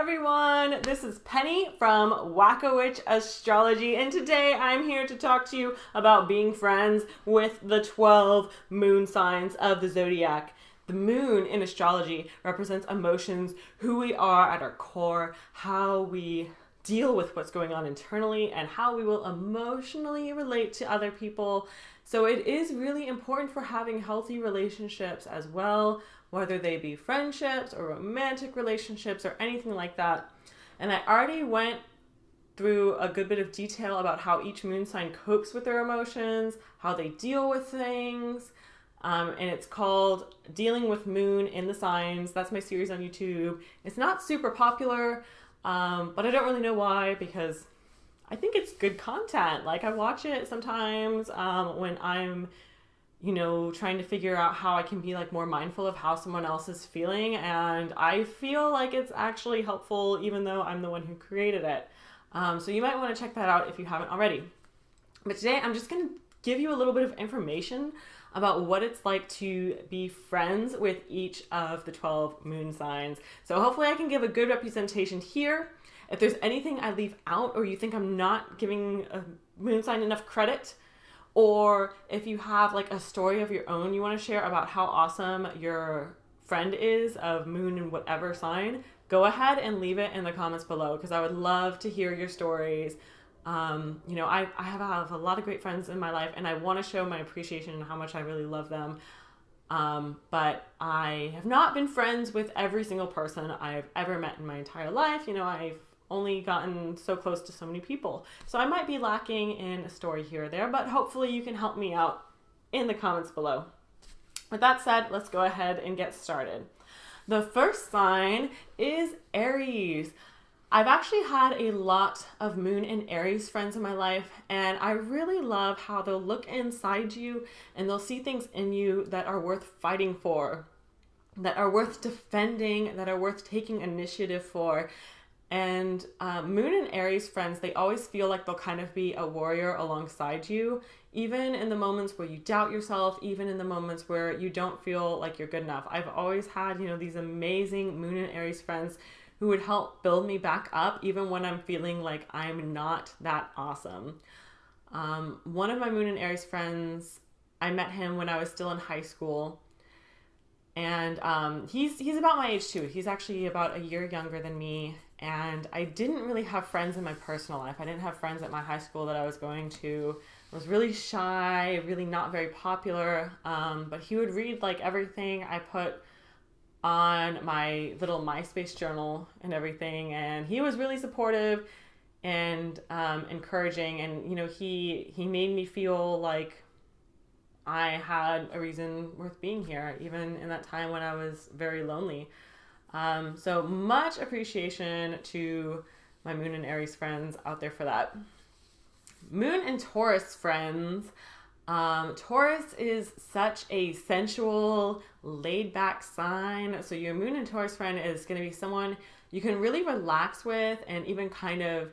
everyone, this is Penny from Wacko-Witch Astrology, and today I'm here to talk to you about being friends with the 12 moon signs of the zodiac. The moon in astrology represents emotions, who we are at our core, how we deal with what's going on internally, and how we will emotionally relate to other people. So it is really important for having healthy relationships as well, whether they be friendships or romantic relationships or anything like that. And I already went through a good bit of detail about how each moon sign copes with their emotions, how they deal with things. And it's called Dealing with Moon in the Signs. That's my series on YouTube. It's not super popular, but I don't really know why, because I think it's good content. Like, I watch it sometimes when I'm trying to figure out how I can be like more mindful of how someone else is feeling. And I feel like it's actually helpful, even though I'm the one who created it. So you might want to check that out if you haven't already. But today I'm just going to give you a little bit of information about what it's like to be friends with each of the 12 moon signs. So hopefully I can give a good representation here. If there's anything I leave out, or you think I'm not giving a moon sign enough credit, or if you have like a story of your own you want to share about how awesome your friend is of moon in whatever sign, go ahead and leave it in the comments below, because I would love to hear your stories. I have a lot of great friends in my life, and I want to show my appreciation and how much I really love them. But I have not been friends with every single person I've ever met in my entire life. I've only gotten so close to so many people. So I might be lacking in a story here or there, but hopefully you can help me out in the comments below. With that said, let's go ahead and get started. The first sign is Aries. I've actually had a lot of Moon and Aries friends in my life, and I really love how they'll look inside you and they'll see things in you that are worth fighting for, that are worth defending, that are worth taking initiative for. And Moon and Aries friends, they always feel like they'll kind of be a warrior alongside you, even in the moments where you doubt yourself, even in the moments where you don't feel like you're good enough. I've always had, these amazing Moon and Aries friends who would help build me back up, even when I'm feeling like I'm not that awesome. One of my Moon and Aries friends, I met him when I was still in high school. And he's about my age too. He's actually about a year younger than me. And I didn't really have friends in my personal life. I didn't have friends at my high school that I was going to. I was really shy, really not very popular. But he would read like everything I put on my little MySpace journal and everything. And he was really supportive and encouraging. And, he made me feel like I had a reason worth being here, even in that time when I was very lonely. So much appreciation to my Moon and Aries friends out there for that. Moon and Taurus friends. Taurus is such a sensual, laid-back sign. So your Moon and Taurus friend is going to be someone you can really relax with and even kind of,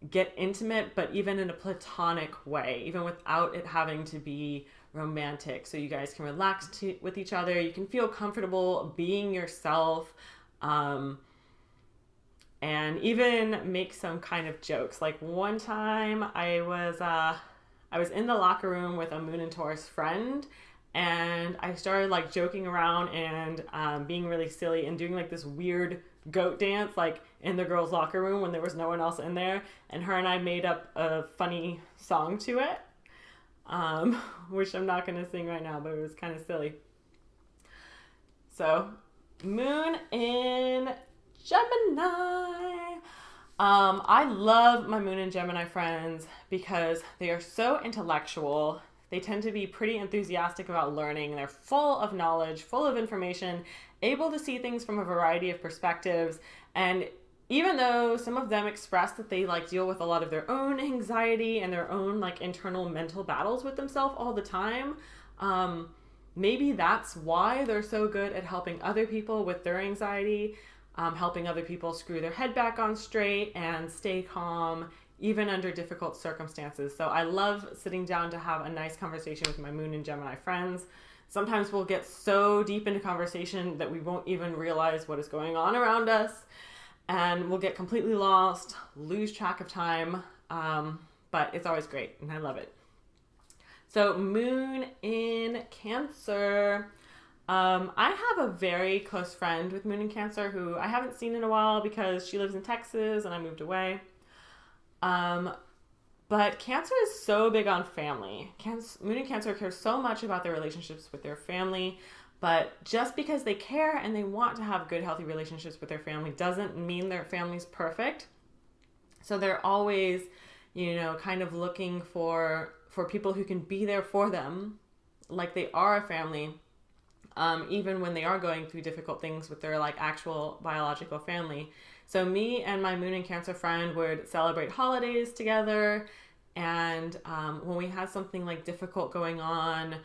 get intimate, but even in a platonic way, even without it having to be romantic. So you guys can relax with each other. You can feel comfortable being yourself, and even make some kind of jokes. Like one time I was in the locker room with a Moon and Taurus friend, and I started like joking around and being really silly and doing like this weird goat dance like in the girls' locker room when there was no one else in there, and her and I made up a funny song to it, which I'm not going to sing right now, but it was kind of silly. So Moon in Gemini. I love my Moon and Gemini friends because they are so intellectual. They tend to be pretty enthusiastic about learning. They're full of knowledge, full of information, able to see things from a variety of perspectives. And even though some of them express that they like deal with a lot of their own anxiety and their own like internal mental battles with themselves all the time, maybe that's why they're so good at helping other people with their anxiety, helping other people screw their head back on straight and stay calm, even under difficult circumstances. So I love sitting down to have a nice conversation with my Moon and Gemini friends. sometimes we'll get so deep into conversation that we won't even realize what is going on around us, and we'll get completely lost, lose track of time, but it's always great, and I love it. So Moon in Cancer. I have a very close friend with Moon in Cancer who I haven't seen in a while because she lives in Texas and I moved away. But Cancer is so big on family. Moon in Cancer cares so much about their relationships with their family, but just because they care and they want to have good, healthy relationships with their family doesn't mean their family's perfect. So they're always, kind of looking for people who can be there for them, like they are a family, even when they are going through difficult things with their actual biological family. So me and my Moon in Cancer friend would celebrate holidays together, and when we had something difficult going on,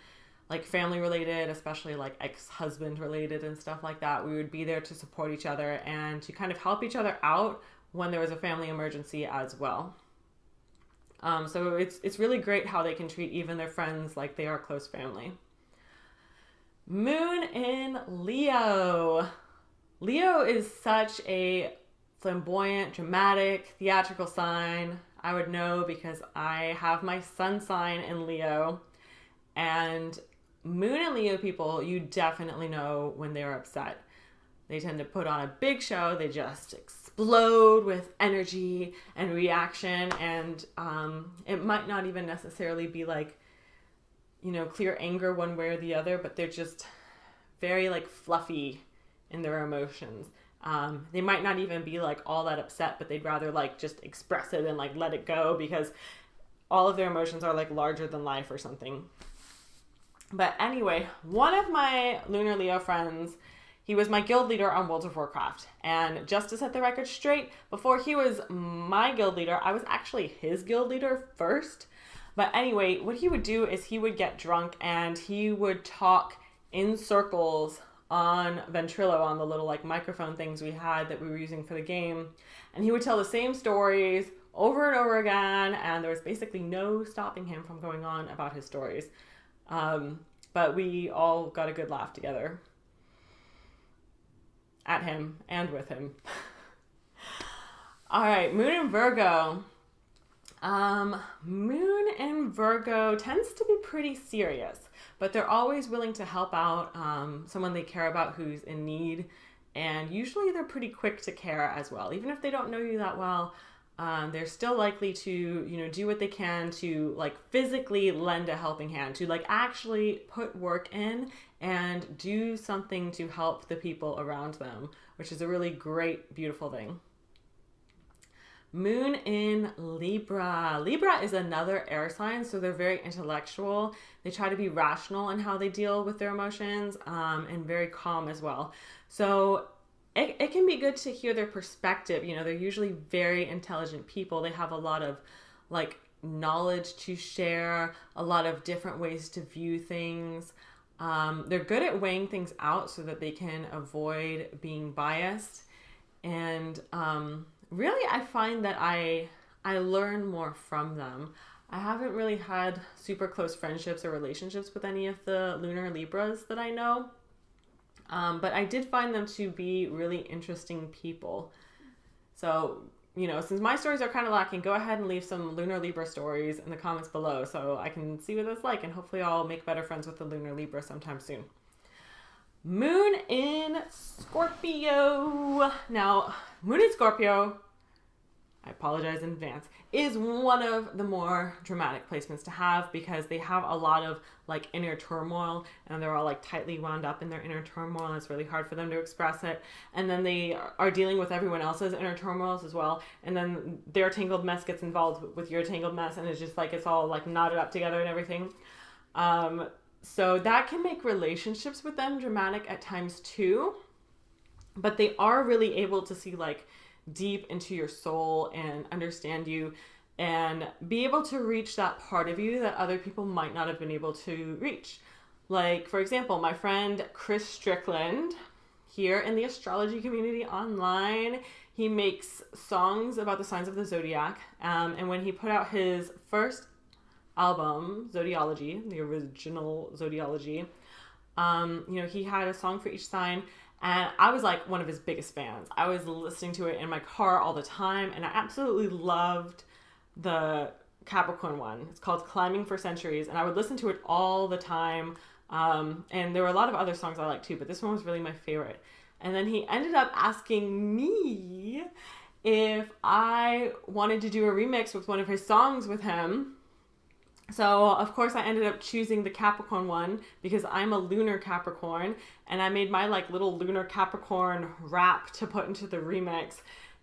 family related, especially ex-husband related and stuff like that, we would be there to support each other and to kind of help each other out when there was a family emergency as well. So it's really great how they can treat even their friends like they are close family. Moon in Leo. Leo is such a flamboyant, dramatic, theatrical sign. I would know because I have my sun sign in Leo. And Moon in Leo people, you definitely know when they're upset. They tend to put on a big show. They just explode with energy and reaction. And it might not even necessarily be clear anger one way or the other, but they're just very fluffy in their emotions. They might not even be all that upset, but they'd rather just express it and let it go because all of their emotions are larger than life or something. But anyway, one of my Lunar Leo friends, he was my guild leader on World of Warcraft. And just to set the record straight, before he was my guild leader, I was actually his guild leader first. But anyway, what he would do is he would get drunk and he would talk in circles on Ventrilo, on the little microphone things we had that we were using for the game. And he would tell the same stories over and over again, and there was basically no stopping him from going on about his stories. But we all got a good laugh together. At him and with him. All right, Moon in Virgo. Moon in Virgo tends to be pretty serious, but they're always willing to help out someone they care about who's in need, and usually they're pretty quick to care as well. Even if they don't know you that well, they're still likely to do what they can to physically lend a helping hand, to actually put work in and do something to help the people around them, which is a really great, beautiful thing. Moon in Libra. Libra is another air sign, so they're very intellectual. They try to be rational in how they deal with their emotions, and very calm as well. So it can be good to hear their perspective. They're usually very intelligent people. They have a lot of knowledge to share, a lot of different ways to view things. They're good at weighing things out so that they can avoid being biased. And really, I find that I learn more from them. I haven't really had super close friendships or relationships with any of the Lunar Libras that I know. But I did find them to be really interesting people. So, since my stories are kind of lacking, go ahead and leave some Lunar Libra stories in the comments below so I can see what it's like, and hopefully I'll make better friends with the Lunar Libra sometime soon. Moon in Scorpio. Now, Moon in Scorpio, I apologize in advance, is one of the more dramatic placements to have because they have a lot of inner turmoil, and they're all tightly wound up in their inner turmoil, and it's really hard for them to express it. And then they are dealing with everyone else's inner turmoils as well, and then their tangled mess gets involved with your tangled mess, and it's just it's all knotted up together and everything. So that can make relationships with them dramatic at times too, but they are really able to see deep into your soul and understand you and be able to reach that part of you that other people might not have been able to reach. For example, my friend Chris Strickland here in the astrology community online, he makes songs about the signs of the zodiac. And when he put out his first album, Zodiology, the original Zodiology, He had a song for each sign, and I was like one of his biggest fans. I was listening to it in my car all the time, and I absolutely loved the Capricorn one. It's called Climbing for Centuries, and I would listen to it all the time. And there were a lot of other songs I liked too, but this one was really my favorite. And then he ended up asking me if I wanted to do a remix with one of his songs with him. So, of course, I ended up choosing the Capricorn one because I'm a lunar Capricorn, and I made my like little lunar Capricorn rap to put into the remix.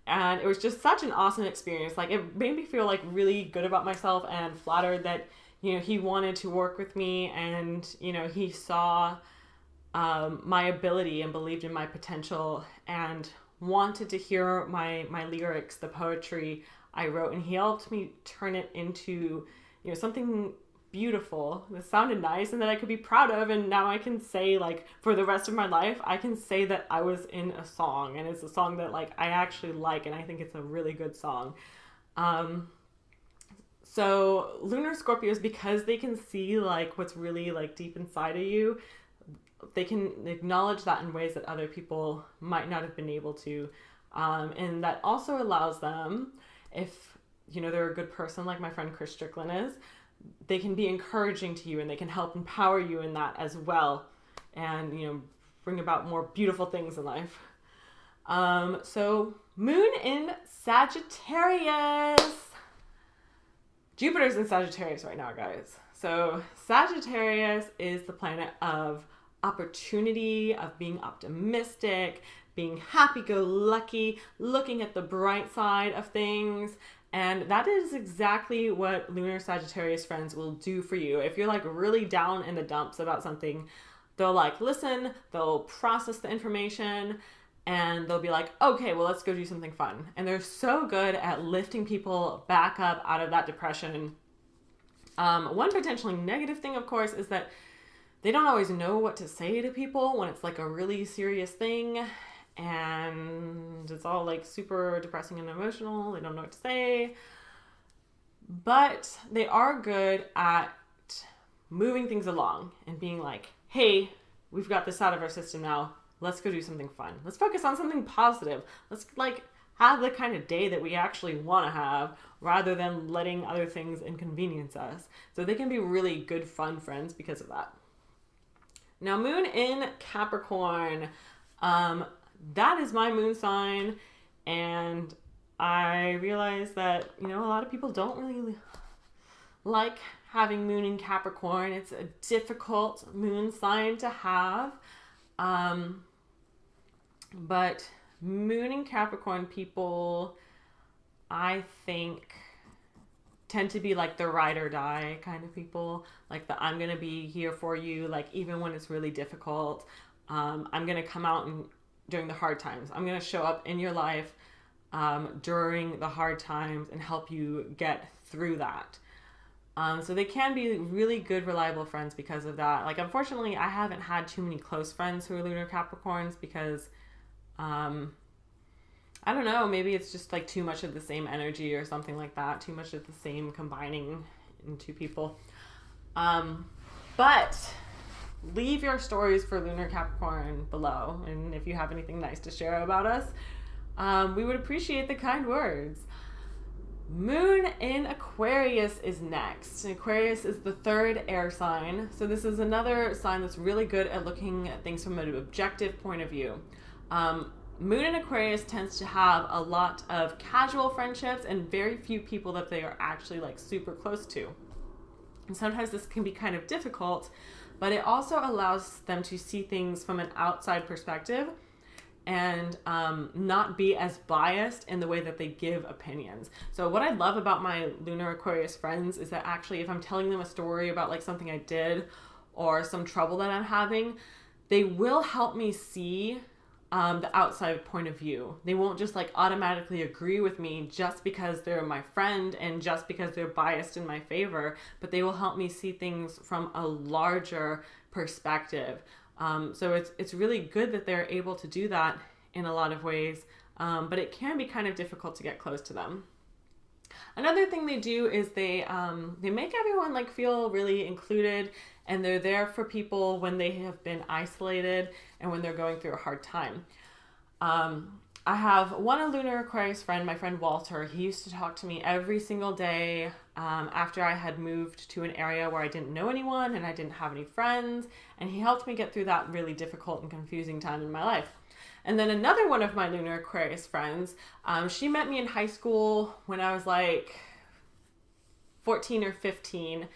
And it was just such an awesome experience. Like, it made me feel like really good about myself and flattered that, he wanted to work with me, and, he saw my ability and believed in my potential and wanted to hear my lyrics, the poetry I wrote, and he helped me turn it into something beautiful that sounded nice and that I could be proud of. And now I can say, like, for the rest of my life, I can say that I was in a song, and it's a song that like I actually like, and I think it's a really good song. So lunar Scorpios, because they can see like what's really like deep inside of you, they can acknowledge that in ways that other people might not have been able to. And that also allows them, if they're a good person like my friend Chris Strickland is, they can be encouraging to you, and they can help empower you in that as well, and bring about more beautiful things in life. So moon in Sagittarius. Jupiter's in Sagittarius right now, guys. So Sagittarius is the planet of opportunity, of being optimistic, being happy-go-lucky, looking at the bright side of things. And that is exactly what lunar Sagittarius friends will do for you. If you're like really down in the dumps about something, they'll like listen, they'll process the information, and they'll be like, okay, well, let's go do something fun. And they're so good at lifting people back up out of that depression. One potentially negative thing, of course, is that they don't always know what to say to people when it's like a really serious thing and it's all like super depressing and emotional. They don't know what to say. But they are good at moving things along and being like, hey, we've got this out of our system now. Let's go do something fun. Let's focus on something positive. Let's like have the kind of day that we actually want to have rather than letting other things inconvenience us. So they can be really good, fun friends because of that. Now, moon in Capricorn. That is my moon sign, and I realized that, a lot of people don't really like having moon in Capricorn. It's a difficult moon sign to have. But moon in Capricorn people, I think, tend to be like the ride or die kind of people. Like the I'm going to be here for you, like even when it's really difficult. I'm going to come out and during the hard times. I'm going to show up in your life during the hard times and help you get through that. So they can be really good, reliable friends because of that. Like, unfortunately, I haven't had too many close friends who are lunar Capricorns because, I don't know, maybe it's just like too much of the same energy or something like that. Too much of the same combining into people. But leave your stories for lunar Capricorn below. And if you have anything nice to share about us, we would appreciate the kind words. Moon in Aquarius is next. Aquarius is the third air sign. So this is another sign that's really good at looking at things from an objective point of view. Moon in Aquarius tends to have a lot of casual friendships and very few people that they are actually like super close to. And sometimes this can be kind of difficult, but it also allows them to see things from an outside perspective and not be as biased in the way that they give opinions. So what I love about my lunar Aquarius friends is that actually if I'm telling them a story about like something I did or some trouble that I'm having, they will help me see the outside point of view. They won't just like automatically agree with me just because they're my friend and just because they're biased in my favor, but they will help me see things from a larger perspective. So it's really good that they're able to do that in a lot of ways, but it can be kind of difficult to get close to them. Another thing they do is they make everyone like feel really included, and they're there for people when they have been isolated and when they're going through a hard time. I have one lunar Aquarius friend, my friend Walter. He used to talk to me every single day after I had moved to an area where I didn't know anyone and I didn't have any friends, and he helped me get through that really difficult and confusing time in my life. And then another one of my lunar Aquarius friends, she met me in high school when I was like 14 or 15,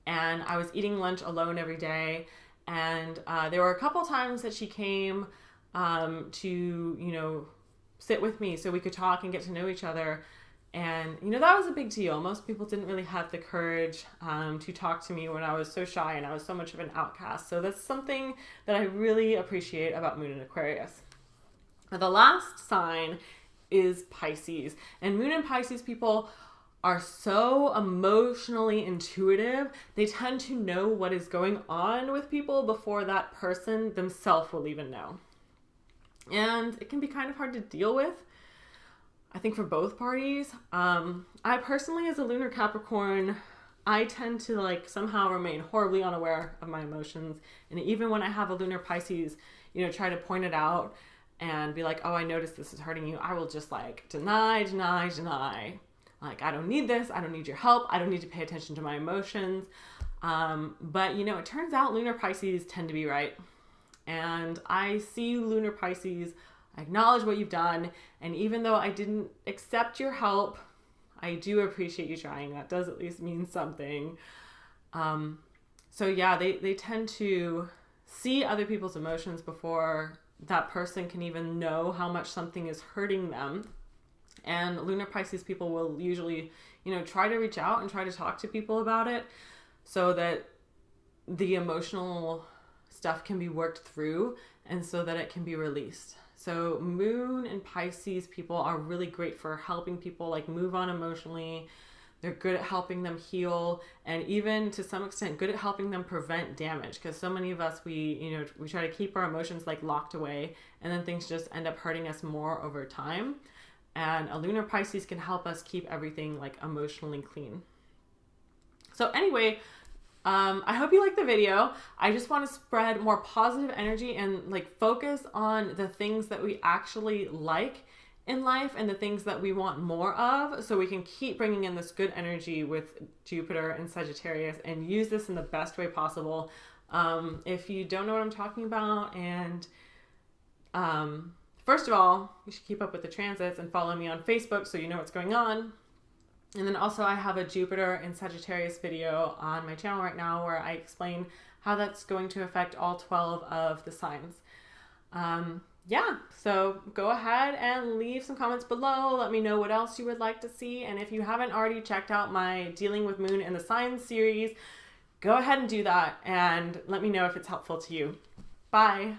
and I was eating lunch alone every day. And there were a couple times that she came to, sit with me so we could talk and get to know each other. And, that was a big deal. Most people didn't really have the courage to talk to me when I was so shy and I was so much of an outcast. So that's something that I really appreciate about Moon in Aquarius. Now, the last sign is Pisces. And Moon and Pisces people are so emotionally intuitive. They tend to know what is going on with people before that person themselves will even know. And it can be kind of hard to deal with, I think, for both parties. I personally, as a lunar Capricorn, I tend to somehow remain horribly unaware of my emotions. And even when I have a lunar Pisces, try to point it out and be like, oh, I noticed this is hurting you, I will just deny. I don't need this. I don't need your help. I don't need to pay attention to my emotions. But, it turns out lunar Pisces tend to be right. And I see you, lunar Pisces. I acknowledge what you've done. And even though I didn't accept your help, I do appreciate you trying. That does at least mean something. So yeah, they tend to see other people's emotions before that person can even know how much something is hurting them. And lunar Pisces people will usually, try to reach out and try to talk to people about it so that the emotional stuff can be worked through and so that it can be released. So Moon and Pisces people are really great for helping people move on emotionally. They're good at helping them heal, and even to some extent good at helping them prevent damage, because so many of us, we try to keep our emotions locked away, and then things just end up hurting us more over time. And a lunar Pisces can help us keep everything emotionally clean. So anyway, I hope you liked the video. I just want to spread more positive energy and focus on the things that we actually like in life and the things that we want more of, so we can keep bringing in this good energy with Jupiter and Sagittarius and use this in the best way possible. If you don't know what I'm talking about, and first of all, you should keep up with the transits and follow me on Facebook so you know what's going on. And then also I have a Jupiter and Sagittarius video on my channel right now where I explain how that's going to affect all 12 of the signs. So go ahead and leave some comments below. Let me know what else you would like to see. And if you haven't already checked out my Dealing with Moon and the Signs series, go ahead and do that and let me know if it's helpful to you. Bye.